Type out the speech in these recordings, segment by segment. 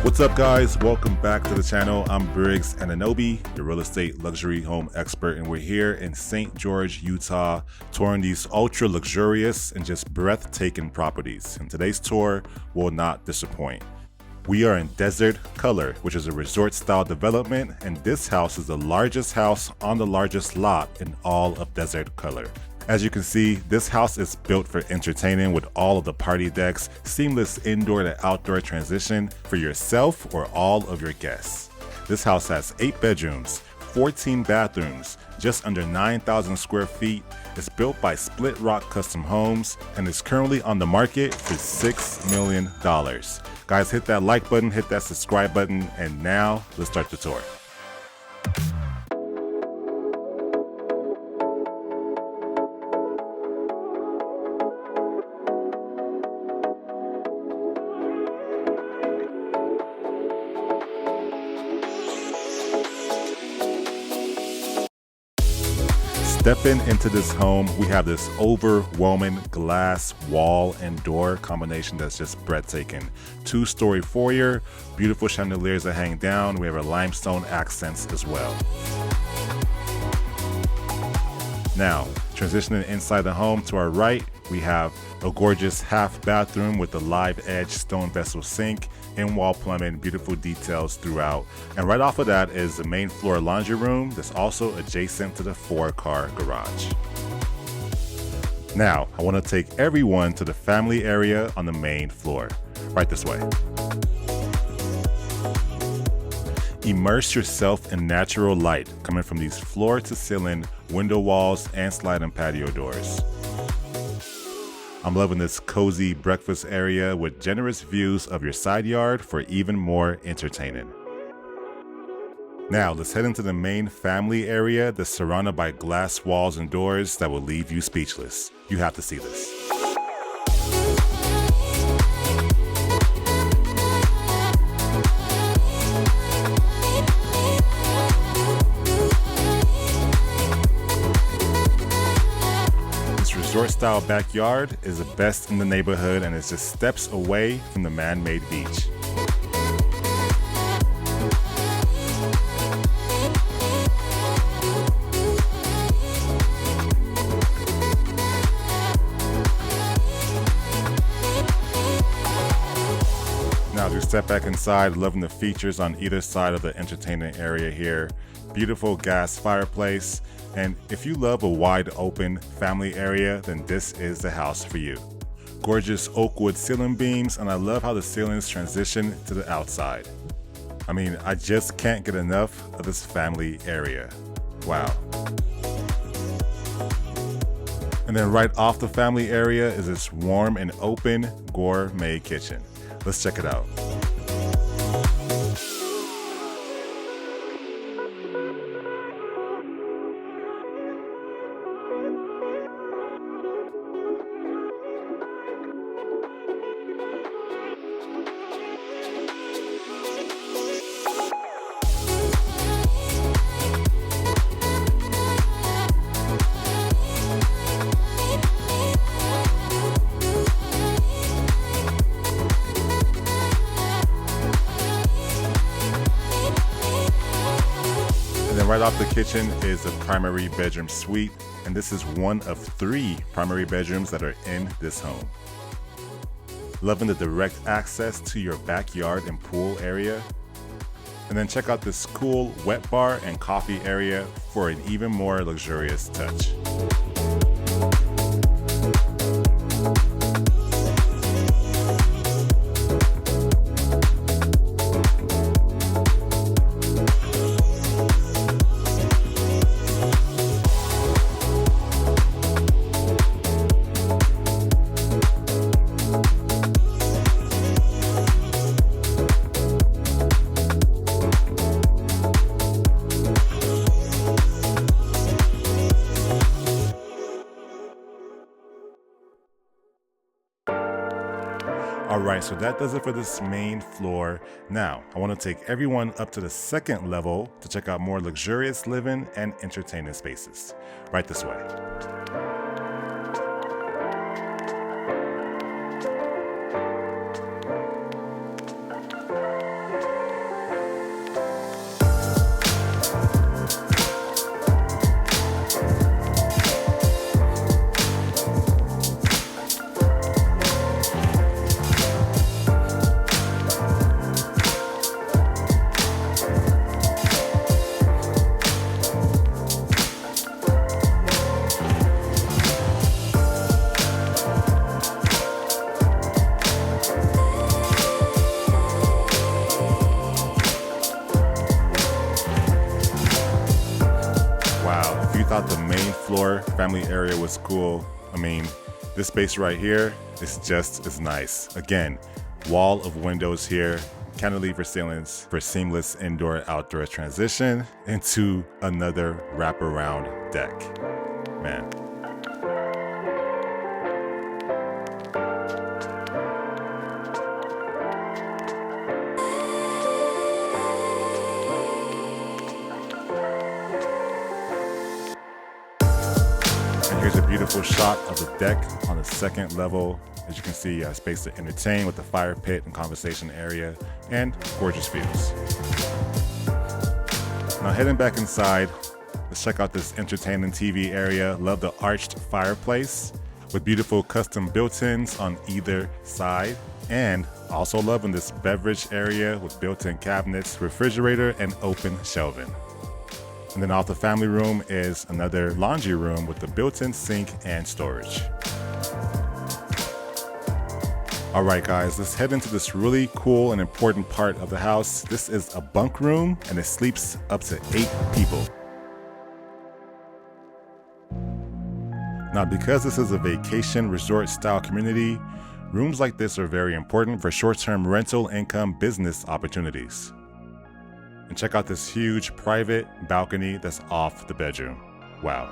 What's up, guys? Welcome back to the channel. I'm Briggs Anunobi, your real estate luxury home expert, and we're here in St. George, Utah, touring these ultra luxurious and just breathtaking properties. And today's tour will not disappoint. We are in Desert Color, which is a resort style development, and this house is the largest house on the largest lot in all of Desert Color. As you can see, this house is built for entertaining with all of the party decks, seamless indoor to outdoor transition for yourself or all of your guests. This house has 8 bedrooms, 14 bathrooms, just under 9,000 square feet. It's built by Split Rock Custom Homes and is currently on the market for $6 million. Guys, hit that like button, hit that subscribe button, and now let's start the tour. Stepping into this home, we have this overwhelming glass wall and door combination that's just breathtaking. 2-story foyer, beautiful chandeliers that hang down. We have our limestone accents as well. Now, transitioning inside the home, to our right, we have a gorgeous half bathroom with the live edge stone vessel sink, in-wall plumbing, beautiful details throughout. And right off of that is the main floor laundry room that's also adjacent to the 4-car garage. Now, I want to take everyone to the family area on the main floor. Right this way. Immerse yourself in natural light coming from these floor to ceiling window walls and sliding patio doors. I'm loving this cozy breakfast area with generous views of your side yard for even more entertaining. Now let's head into the main family area that's surrounded by glass walls and doors that will leave you speechless. You have to see this. Resort style backyard is the best in the neighborhood and is just steps away from the man-made beach. Now as we step back inside, loving the features on either side of the entertainment area here. Beautiful gas fireplace. And if you love a wide open family area, then this is the house for you. Gorgeous oak wood ceiling beams, and I love how the ceilings transition to the outside. I mean, I just can't get enough of this family area. Wow. And then right off the family area is this warm and open gourmet kitchen. Let's check it out. Right off the kitchen is the primary bedroom suite, and this is one of 3 primary bedrooms that are in this home. Loving the direct access to your backyard and pool area. And then check out this cool wet bar and coffee area for an even more luxurious touch. Alright, so that does it for this main floor. Now, I want to take everyone up to the 2nd level to check out more luxurious living and entertaining spaces. Right this way. floor family area was cool. I mean, this space right here is just as nice. Again, wall of windows here, cantilever ceilings for seamless indoor-outdoor transition into another wraparound deck. Man. And here's a beautiful shot of the deck on the second level. As you can see, space to entertain with the fire pit and conversation area and gorgeous views. Now heading back inside, let's check out this entertaining TV area. Love the arched fireplace with beautiful custom built-ins on either side. And also loving this beverage area with built-in cabinets, refrigerator, and open shelving. And then off the family room is another laundry room with the built-in sink and storage. All right, guys, let's head into this really cool and important part of the house. This is a bunk room, and it sleeps up to 8 people. Now, because this is a vacation resort style community, rooms like this are very important for short-term rental income business opportunities. And check out this huge private balcony that's off the bedroom. Wow.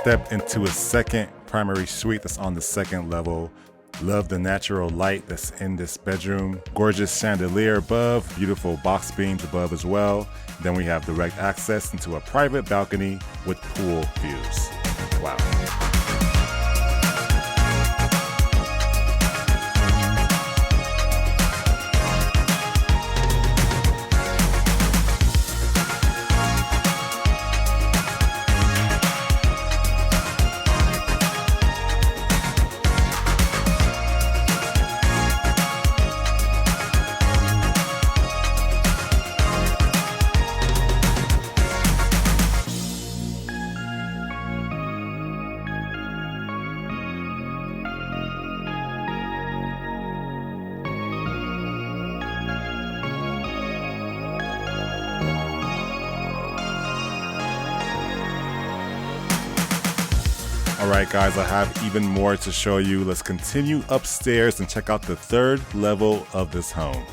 Step into a second primary suite that's on the second level. Love the natural light that's in this bedroom. Gorgeous chandelier above, beautiful box beams above as well. Then we have direct access into a private balcony with pool views. Wow. All right, guys, I have even more to show you. Let's continue upstairs and check out the third level of this home.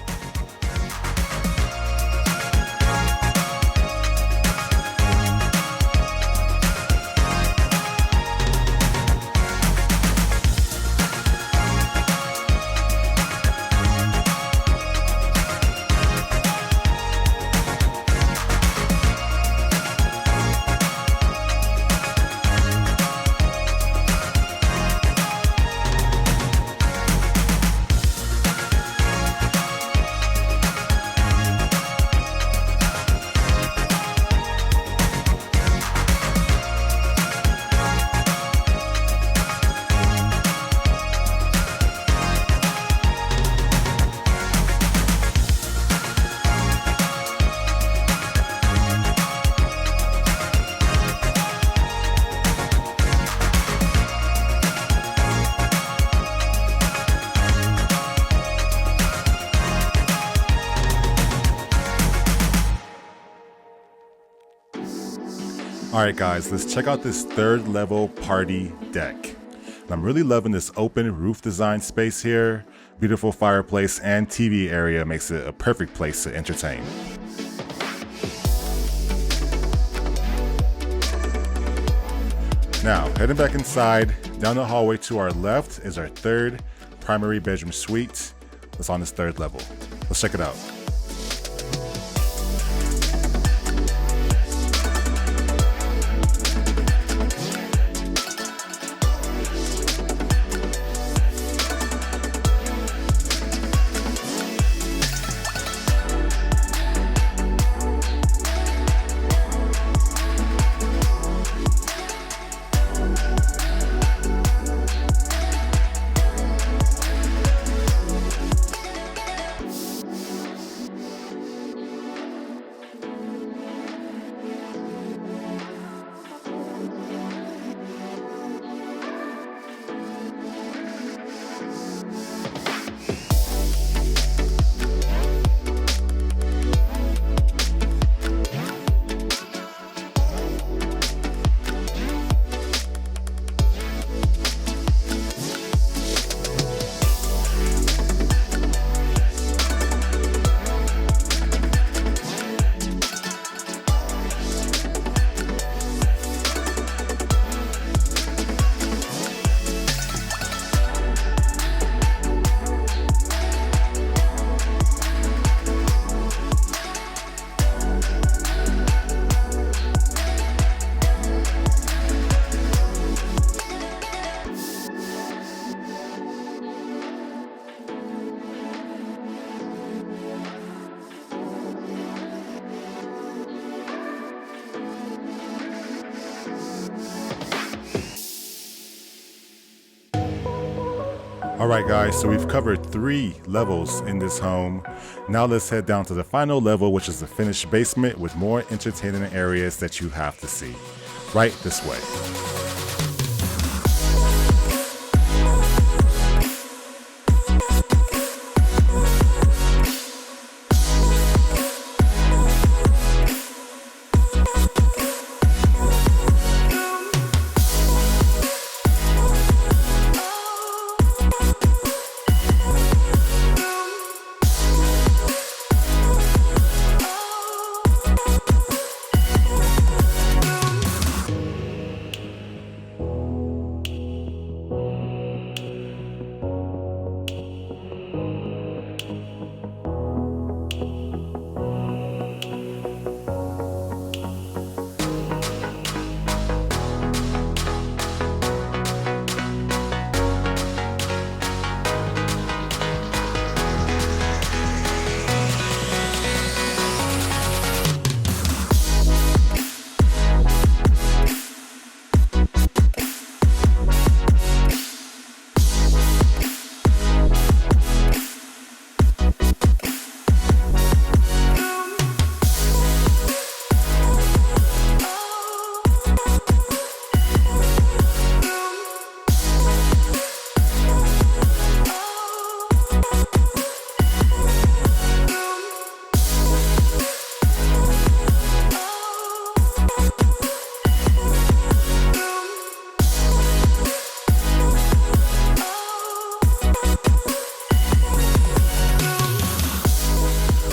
All right, guys, let's check out this third level party deck. And I'm really loving this open roof design space here. Beautiful fireplace and TV area makes it a perfect place to entertain. Now, heading back inside, down the hallway to our left is our third primary bedroom suite. That's on this third level. Let's check it out. Alright guys, so we've covered 3 levels in this home. Now let's head down to the final level, which is the finished basement with more entertaining areas that you have to see. Right this way.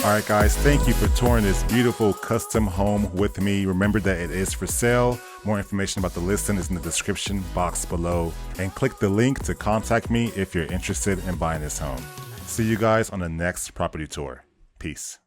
Alright guys, thank you for touring this beautiful custom home with me. Remember that it is for sale. More information about the listing is in the description box below. And click the link to contact me if you're interested in buying this home. See you guys on the next property tour. Peace.